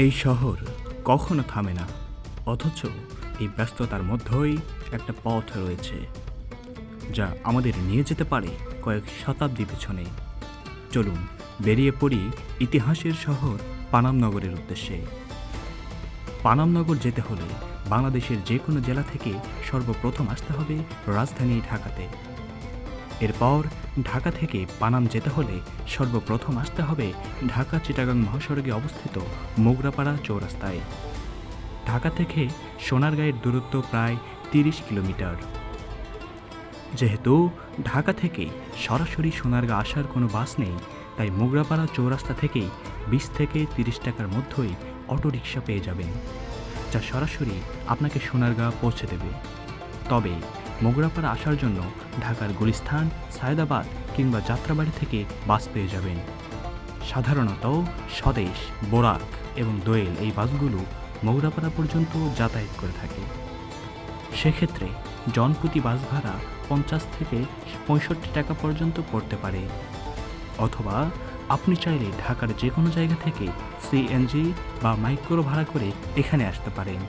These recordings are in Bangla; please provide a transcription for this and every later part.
এই শহর কখনো থামে না, অথচ এই ব্যস্ততার মধ্যেই একটা পথ রয়েছে যা আমাদের নিয়ে যেতে পারে কয়েক শতাব্দী পেছনে। চলুন বেরিয়ে পড়ি ইতিহাসের শহর পানামনগরের উদ্দেশ্যে। পানামনগর যেতে হলে বাংলাদেশের যে কোনো জেলা থেকে সর্বপ্রথম আসতে হবে রাজধানী ঢাকাতে। এরপর ঢাকা থেকে পানাম যেতে হলে সর্বপ্রথম আসতে হবে ঢাকা চিটাগাং মহাসড়কে অবস্থিত মোগরাপাড়া চৌরাস্তায়। ঢাকা থেকে সোনারগাঁয়ের দূরত্ব প্রায় 30 কিলোমিটার। যেহেতু ঢাকা থেকে সরাসরি সোনারগাঁ আসার কোনো বাস নেই, তাই মোগরাপাড়া চৌরাস্তা থেকেই 20 থেকে 30 টাকার মধ্যেই অটোরিকশা পেয়ে যাবেন, যা সরাসরি আপনাকে সোনারগাঁ পৌঁছে দেবে। তবে মোগরাপাড়া আসার জন্য ঢাকার গুলিস্তান, সায়দাবাদ কিংবা যাত্রাবাড়ি থেকে বাস পেয়ে যাবেন। সাধারণত স্বদেশ, বোরাক এবং দোয়েল এই বাসগুলো মোগরাপাড়া পর্যন্ত যাতায়াত করে থাকে। সেক্ষেত্রে জনপ্রতি বাস ভাড়া 50 থেকে 65 টাকা পর্যন্ত পড়তে পারে। অথবা আপনি চাইলে ঢাকার যে কোনো জায়গা থেকে সিএনজি বা মাইক্রো ভাড়া করে এখানে আসতে পারেন।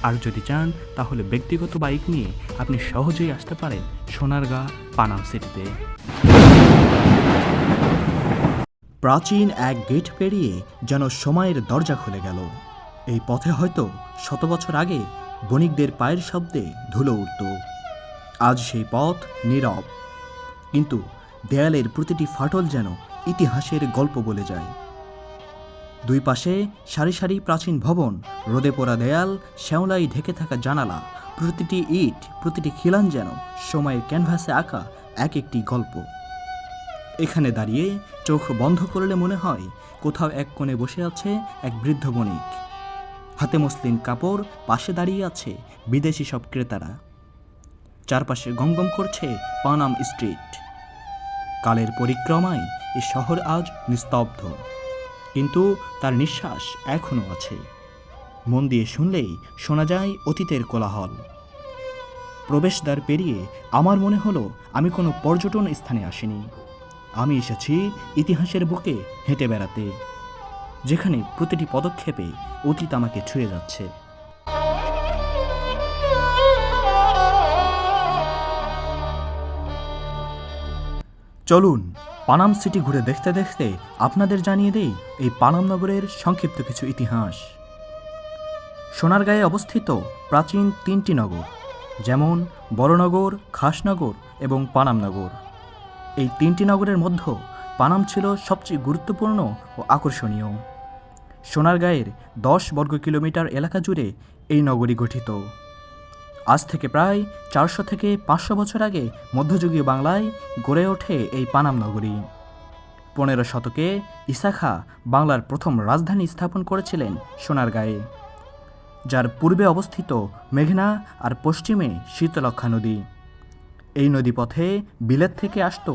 আর যদি চান তাহলে ব্যক্তিগত বাইক নিয়ে আপনি সহজেই আসতে পারেন সোনারগাঁ পানাম সিটিতে। প্রাচীন এক গেট পেরিয়ে যেন সময়ের দরজা খুলে গেল। এই পথে হয়তো 100 বছর আগে বণিকদের পায়ের শব্দে ধুলো উঠত। আজ সেই পথ নীরব, কিন্তু দেয়ালের প্রতিটি ফাটল যেন ইতিহাসের গল্প বলে যায়। দুই পাশে সারি সারি প্রাচীন ভবন, রোদে পোড়া দেয়াল, শ্যাওলায় ঢেকে থাকা জানালা, প্রতিটি ইট, প্রতিটি খিলান যেন সময়ের ক্যানভাসে আঁকা এক একটি গল্প। এখানে দাঁড়িয়ে চোখ বন্ধ করলে মনে হয় কোথাও এক কোণে বসে আছে এক বৃদ্ধ বণিক। হাতে মসলিন কাপড়, পাশে দাঁড়িয়ে আছে বিদেশি সব ক্রেতারা। চারপাশে গমগম করছে পানাম স্ট্রিট। কালের পরিক্রমায় এ শহর আজ নিস্তব্ধ, কিন্তু তার নিঃশ্বাস এখনও আছে। মন দিয়ে শুনলেই শোনা যায় অতীতের কোলাহল। প্রবেশদ্বার পেরিয়ে আমার মনে হলো আমি কোনো পর্যটন স্থানে আসিনি, আমি এসেছি ইতিহাসের বুকে হেঁটে বেড়াতে, যেখানে প্রতিটি পদক্ষেপে অতীত আমাকে ছুঁয়ে যাচ্ছে। চলুন পানাম সিটি ঘুরে দেখতে দেখতে আপনাদের জানিয়ে দেই এই পানাম নগরের সংক্ষিপ্ত কিছু ইতিহাস। সোনারগাঁয়ে অবস্থিত প্রাচীন 3টি নগর, যেমন বড়নগর, খাসনগর এবং পানামনগর। এই 3টি নগরের মধ্যে পানাম ছিল সবচেয়ে গুরুত্বপূর্ণ ও আকর্ষণীয়। সোনারগাঁয়ের 10 বর্গ কিলোমিটার এলাকা জুড়ে এই নগরী গঠিত। আজ থেকে প্রায় 400 থেকে 500 বছর আগে মধ্যযুগীয় বাংলায় গড়ে ওঠে এই পানাম নগরী। 15 শতকে ঈসা খাঁ বাংলার প্রথম রাজধানী স্থাপন করেছিলেন সোনারগাঁয়ে, যার পূর্বে অবস্থিত মেঘনা আর পশ্চিমে শীতলক্ষ্যা নদী। এই নদীপথে বিলেত থেকে আসত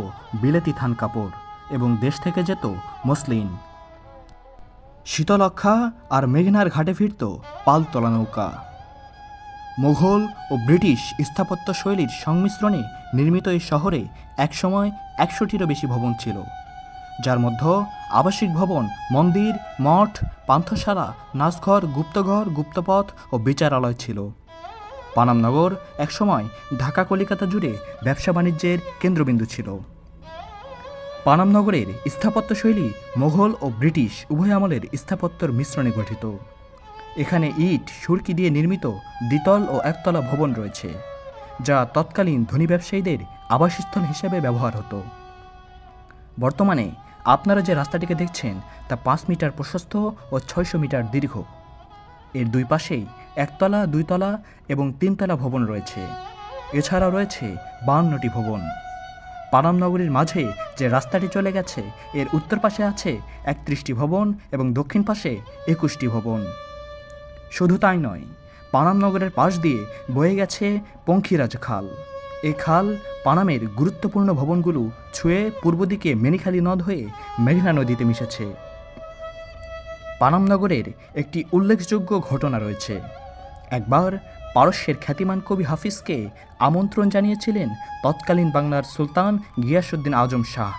বিলেতি থান কাপড় এবং দেশ থেকে যেত মসলিন। শীতলক্ষ্যা আর মেঘনার ঘাটে ফিরত পালতোলা নৌকা। মোঘল ও ব্রিটিশ স্থাপত্য শৈলীর সংমিশ্রণে নির্মিত এই শহরে একসময় 100টিরও বেশি ভবন ছিল, যার মধ্যে আবাসিক ভবন, মন্দির, মঠ, পান্থশালা, নাচঘর, গুপ্তঘর, গুপ্তপথ ও বিচারালয় ছিল। পানামনগর একসময় ঢাকা কলিকাতা জুড়ে ব্যবসা বাণিজ্যের কেন্দ্রবিন্দু ছিল। পানামনগরের স্থাপত্যশৈলী মোঘল ও ব্রিটিশ উভয় আমলের স্থাপত্যর মিশ্রণে গঠিত। এখানে ইট, সুরকি দিয়ে নির্মিত দ্বিতল ও একতলা ভবন রয়েছে, যা তৎকালীন ধনী ব্যবসায়ীদের আবাসস্থল হিসেবে ব্যবহার হতো। বর্তমানে আপনারা যে রাস্তাটিকে দেখছেন তা 5 মিটার প্রশস্ত ও 600 মিটার দীর্ঘ। এর দুই পাশেই একতলা, দুইতলা এবং 3তলা ভবন রয়েছে। এছাড়াও রয়েছে 52টি ভবন। পানাম নগরীর মাঝে যে রাস্তাটি চলে গেছে এর উত্তর পাশে আছে 31টি ভবন এবং দক্ষিণ পাশে 21টি ভবন। শুধু তাই নয়, পানাম নগরের পাশ দিয়ে বয়ে গেছে পঙ্খিরাজ খাল। এই খাল পানামের গুরুত্বপূর্ণ ভবনগুলো ছুঁয়ে পূর্ব দিকে মেনিখালী নদ হয়ে মেঘনা নদীতে মিশেছে। পানাম নগরের একটি উল্লেখযোগ্য ঘটনা রয়েছে। একবার পারস্যের খ্যাতিমান কবি হাফিজকে আমন্ত্রণ জানিয়েছিলেন তৎকালীন বাংলার সুলতান গিয়াসউদ্দিন আজম শাহ।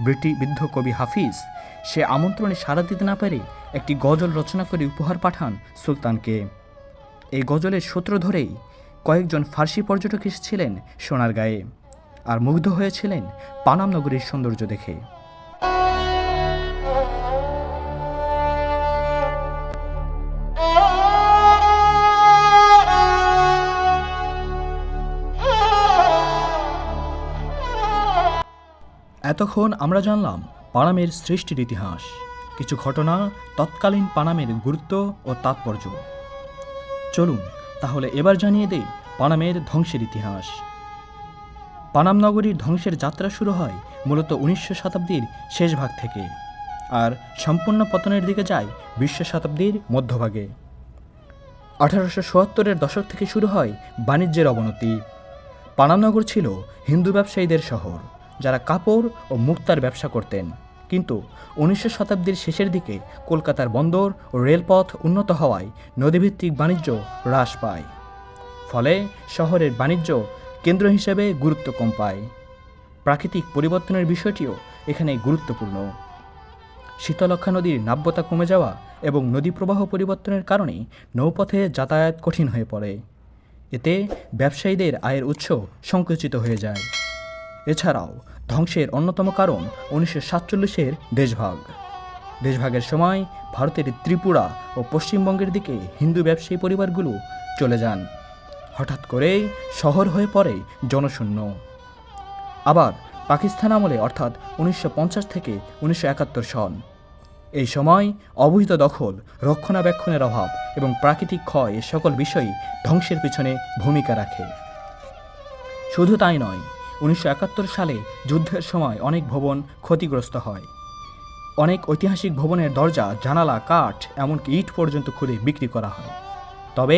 বৃদ্ধ কবি হাফিজ সে আমন্ত্রণে সাড়া দিতে না পেরে একটি গজল রচনা করে উপহার পাঠান সুলতানকে। এই গজলের সূত্র ধরেই কয়েকজন ফার্সি পর্যটক এসেছিলেন সোনারগাঁয়ে আর মুগ্ধ হয়েছিলেন পানাম নগরীর সৌন্দর্য দেখে। এতক্ষণ আমরা জানলাম পানামের সৃষ্টির ইতিহাস, কিছু ঘটনা, তৎকালীন পানামের গুরুত্ব ও তাৎপর্য। চলুন তাহলে এবার জানিয়ে দেই পানামের ধ্বংসের ইতিহাস। পানাম নগরীর ধ্বংসের যাত্রা শুরু হয় মূলত 19 শতাব্দীর শেষ ভাগ থেকে আর সম্পূর্ণ পতনের দিকে যায় 20 শতাব্দীর মধ্যভাগে। 1877-এর দশক থেকে শুরু হয় বাণিজ্যের অবনতি। পানাম নগর ছিল হিন্দু ব্যবসায়ীদের শহর, যারা কাপড় ও মুক্তার ব্যবসা করতেন। কিন্তু 19 শতাব্দীর শেষের দিকে কলকাতার বন্দর ও রেলপথ উন্নত হওয়ায় নদীভিত্তিক বাণিজ্য হ্রাস পায়। ফলে শহরের বাণিজ্য কেন্দ্র হিসেবে গুরুত্ব কম পায়। প্রাকৃতিক পরিবর্তনের বিষয়টিও এখানে গুরুত্বপূর্ণ। শীতলক্ষ্যা নদীর নাব্যতা কমে যাওয়া এবং নদী প্রবাহ পরিবর্তনের কারণে নৌপথে যাতায়াত কঠিন হয়ে পড়ে। এতে ব্যবসায়ীদের আয়ের উৎস সংকুচিত হয়ে যায়। এছাড়াও ধ্বংসের অন্যতম কারণ 1947-এর দেশভাগের সময় ভারতের ত্রিপুরা ও পশ্চিমবঙ্গের দিকে হিন্দু ব্যবসায়ী পরিবারগুলো চলে যান। হঠাৎ করেই শহর হয়ে পড়ে জনশূন্য। আবার পাকিস্তান আমলে অর্থাৎ 1950 থেকে 1971 সন, এই সময় অবৈধ দখল, রক্ষণাবেক্ষণের অভাব এবং প্রাকৃতিক ক্ষয় এ সকল বিষয়ই ধ্বংসের পিছনে ভূমিকা রাখে। শুধু তাই নয়, 1971 সালে যুদ্ধের সময় অনেক ভবন ক্ষতিগ্রস্ত হয়। অনেক ঐতিহাসিক ভবনের দরজা, জানালা, কাঠ, এমনকি ইট পর্যন্ত খুলে বিক্রি করা হয়। তবে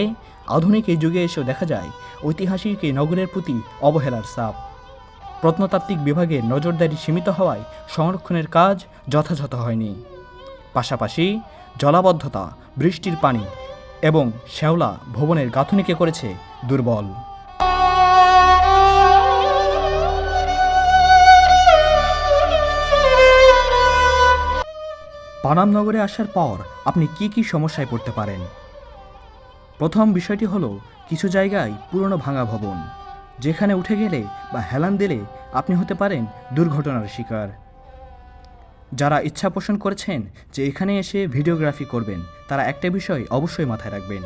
আধুনিক এই যুগে এসেও দেখা যায় ঐতিহাসিক এই নগরের প্রতি অবহেলার ছাপ। প্রত্নতাত্ত্বিক বিভাগের নজরদারি সীমিত হওয়ায় সংরক্ষণের কাজ যথাযথ হয়নি। পাশাপাশি জলাবদ্ধতা, বৃষ্টির পানি এবং শ্যাওলা ভবনের গাঁথনিকে করেছে দুর্বল। পানাম নগরে আসার পর আপনি কি কি সমস্যায় পড়তে পারেন? প্রথম বিষয়টি হলো কিছু জায়গায় পুরনো ভাঙা ভবন, যেখানে উঠে গেলে বা হেলান দিলে আপনি হতে পারেন দুর্ঘটনার শিকার। যারা ইচ্ছা পোষণ করেছেন যে এখানে এসে ভিডিওগ্রাফি করবেন, তারা একটা বিষয় অবশ্যই মাথায় রাখবেন।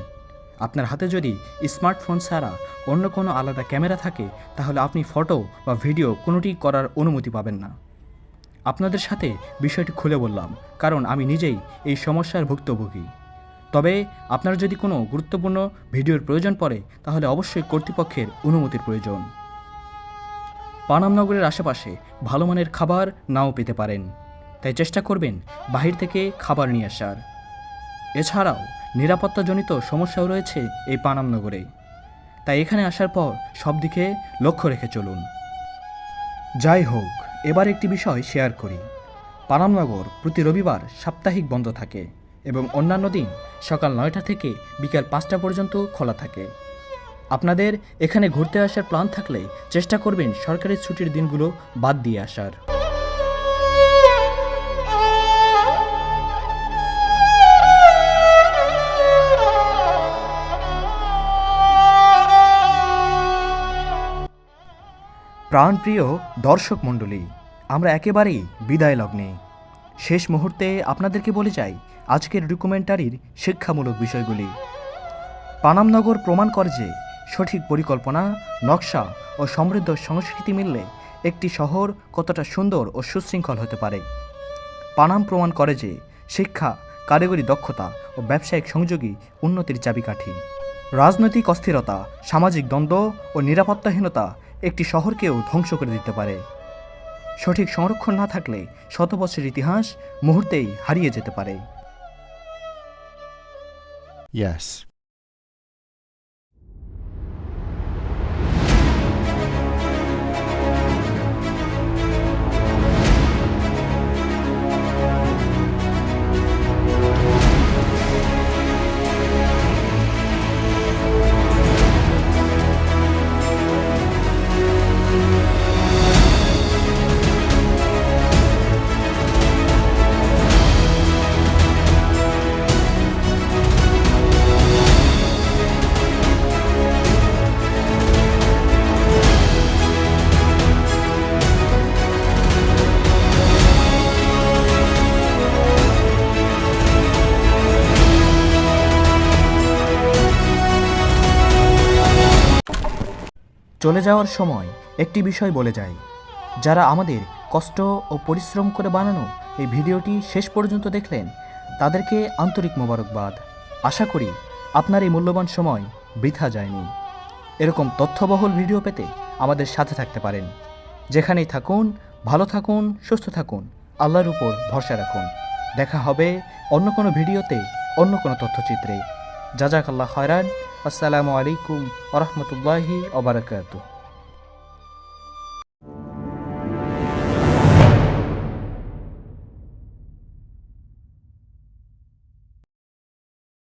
আপনার হাতে যদি স্মার্টফোন ছাড়া অন্য কোনো আলাদা ক্যামেরা থাকে, তাহলে আপনি ফটো বা ভিডিও কোনোটি করার অনুমতি পাবেন না। আপনাদের সাথে বিষয়টি খুলে বললাম, কারণ আমি নিজেই এই সমস্যার ভুক্তভোগী। তবে আপনার যদি কোনো গুরুত্বপূর্ণ ভিডিওর প্রয়োজন পড়ে, তাহলে অবশ্যই কর্তৃপক্ষের অনুমতির প্রয়োজন। পানাম নগরের আশেপাশে ভালো মানের খাবার নাও পেতে পারেন, তাই চেষ্টা করবেন বাহির থেকে খাবার নিয়ে আসার। এছাড়াও নিরাপত্তাজনিত সমস্যাও রয়েছে এই পানাম নগরে, তাই এখানে আসার পর সব দিকে লক্ষ্য রেখে চলুন। যাই হোক, এবার একটি বিষয় শেয়ার করি। পানাম নগর প্রতি রবিবার সাপ্তাহিক বন্ধ থাকে এবং অন্যান্য দিন সকাল 9টা থেকে বিকাল 5টা পর্যন্ত খোলা থাকে। আপনাদের এখানে ঘুরতে আসার প্ল্যান থাকলে চেষ্টা করবেন সরকারি ছুটির দিনগুলো বাদ দিয়ে আসার। প্রাণপ্রিয় দর্শক মণ্ডলী, আমরা একেবারেই বিদায় লগ্নে। শেষ মুহূর্তে আপনাদেরকে বলে যাই আজকের ডকুমেন্টারির শিক্ষামূলক বিষয়গুলি। পানাম নগর প্রমাণ করে যে সঠিক পরিকল্পনা, নকশা ও সমৃদ্ধ সংস্কৃতি মিললে একটি শহর কতটা সুন্দর ও সুশৃঙ্খল হতে পারে। পানাম প্রমাণ করে যে শিক্ষা, কারিগরি দক্ষতা ও ব্যবসায়িক সংযোগই উন্নতির চাবিকাঠি। রাজনৈতিক অস্থিরতা, সামাজিক দ্বন্দ্ব ও নিরাপত্তাহীনতা একটি শহরকেও ধ্বংস করে দিতে পারে। সঠিক সংরক্ষণ না থাকলে শত বছরের ইতিহাস মুহূর্তেই হারিয়ে যেতে পারে। Yes. চলে যাওয়ার সময় একটি বিষয় বলে যায়, যারা আমাদের কষ্ট ও পরিশ্রম করে বানানো এই ভিডিওটি শেষ পর্যন্ত দেখলেন তাদেরকে আন্তরিক মোবারকবাদ। আশা করি আপনার এই মূল্যবান সময় বৃথা যায়নি। এরকম তথ্যবহুল ভিডিও পেতে আমাদের সাথে থাকতে পারেন। যেখানেই থাকুন, ভালো থাকুন, সুস্থ থাকুন, আল্লাহর উপর ভরসা রাখুন। দেখা হবে অন্য কোনো ভিডিওতে, অন্য কোনো তথ্যচিত্রে। জাজাকাল্লাহ খয়রান। আসসালামু আলাইকুম ওয়া রাহমাতুল্লাহি ওয়া বারাকাতুহু।